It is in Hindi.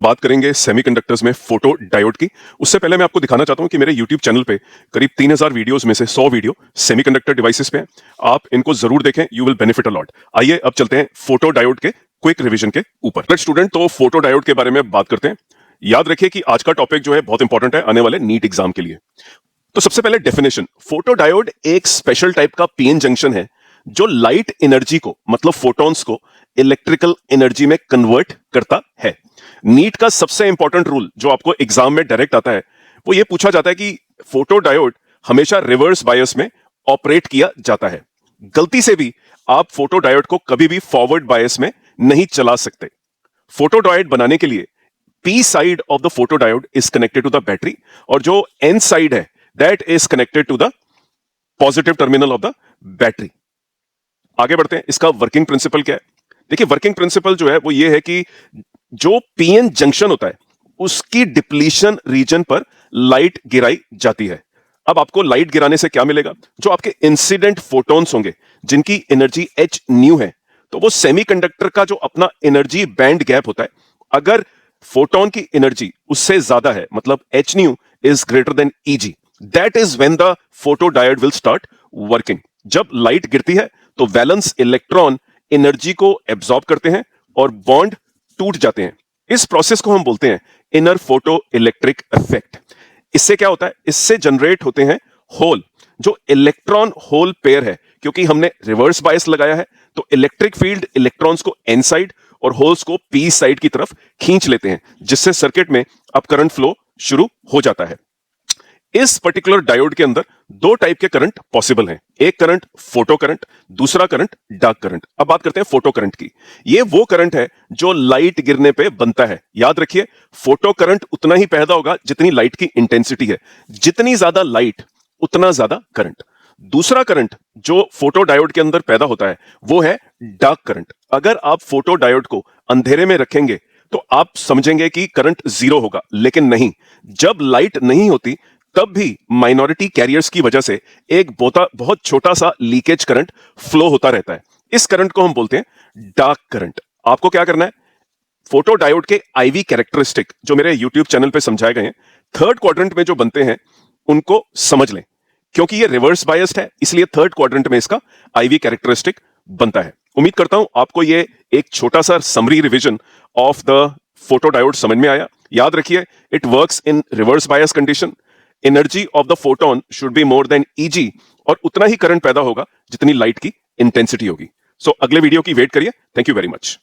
बात करेंगे सेमीकंडक्टर्स में फोटो डायोड की। उससे पहले मैं आपको दिखाना चाहता हूं कि मेरे YouTube चैनल पे करीब 3000 वीडियोस में से 100 वीडियो सेमीकंडक्टर डिवाइसेस पे हैं। आप इनको जरूर देखें, you will benefit a lot. आइए अब चलते हैं फोटो डायोड के क्विक रिवीजन के ऊपर। स्टूडेंट, तो फोटो डायोड के बारे में बात करते हैं। याद रखिए कि आज का टॉपिक जो है बहुत इंपॉर्टेंट है आने वाले नीट एग्जाम के लिए। तो सबसे पहले डेफिनेशन, फोटो डायोड एक स्पेशल टाइप का पीएन जंक्शन है जो लाइट एनर्जी को, मतलब फोटॉन्स को, इलेक्ट्रिकल एनर्जी में कन्वर्ट करता है। नीट का सबसे इंपॉर्टेंट रूल जो आपको एग्जाम में डायरेक्ट आता है, वो ये पूछा जाता है कि फोटो डायोड हमेशा रिवर्स बायस में ऑपरेट किया जाता है। गलती से भी आप फोटो डायोड को कभी भी फॉरवर्ड बायस में नहीं चला सकते। फोटो डायोड बनाने के लिए P side of the photo diode is connected to the battery, और जो एन साइड है that is connected to the positive terminal of the battery. आगे बढ़ते हैं, इसका वर्किंग प्रिंसिपल क्या है। देखिए, वर्किंग प्रिंसिपल जो है वो ये है कि जो पीएन जंक्शन होता है उसकी डिप्लीशन रीजन पर लाइट गिराई जाती है। अब आपको लाइट गिराने से क्या मिलेगा? जो आपके इंसिडेंट फोटॉन्स होंगे जिनकी एनर्जी एच न्यू है, तो वो सेमीकंडक्टर का जो अपना एनर्जी बैंड गैप होता है, अगर फोटोन की एनर्जी उससे ज्यादा है, मतलब H new is greater than easy, that is when the photo diode will start working. जब लाइट गिरती है तो वैलेंस इलेक्ट्रॉन एनर्जी को एब्जॉर्ब करते हैं और बॉन्ड टूट जाते हैं। इस प्रोसेस को हम बोलते हैं इनर फोटो इलेक्ट्रिक इफेक्ट। इससे क्या होता है? इससे जनरेट होते हैं होल। जो इलेक्ट्रॉन होल पेयर है, क्योंकि हमने रिवर्स बायस लगाया है, तो इलेक्ट्रिक फील्ड इलेक्ट्रॉन्स को एन साइड और होल्स को पी साइड की तरफ खींच लेते हैं, जिससे सर्किट में अब करंट फ्लो शुरू हो जाता है। इस पर्टिकुलर डायोड के अंदर दो टाइप के करंट पॉसिबल हैं। एक करंट फोटो करंट, दूसरा करंट डार्क करंट। अब बात करते हैं फोटो करंट की। ये वो करंट है जो लाइट गिरने पे बनता है। याद रखिए, फोटो करंट उतना ही पैदा होगा जितनी लाइट की इंटेंसिटी है। जितनी ज्यादा लाइट उतना ज्यादा करंट। दूसरा करंट जो फोटो डायोड के अंदर पैदा होता है वो है डार्क करंट। अगर आप फोटो डायोड को अंधेरे में रखेंगे तो आप समझेंगे कि करंट जीरो होगा, लेकिन नहीं। जब लाइट नहीं होती तब भी माइनॉरिटी कैरियर्स की वजह से एक बहुत छोटा सा लीकेज करंट फ्लो होता रहता है। इस करंट को हम बोलते हैं डार्क करंट। आपको क्या करना है? फोटो डायोड के आईवी कैरेक्टरिस्टिक जो मेरे यूट्यूब चैनल पे समझाए गए हैं, थर्ड क्वाड्रेंट में जो बनते हैं उनको समझ लें। क्योंकि ये रिवर्स बायस्ड है, इसलिए थर्ड क्वाड्रेंट में इसका आईवी कैरेक्टरिस्टिक बनता है। उम्मीद करता हूं आपको ये एक छोटा सा summary revision of the photo diode समझ में आया। याद रखिए, it works in reverse bias condition. Energy of the photon should be more than easy, और उतना ही करंट पैदा होगा जितनी लाइट की इंटेंसिटी होगी। सो अगले वीडियो की वेट करिए। Thank you very much.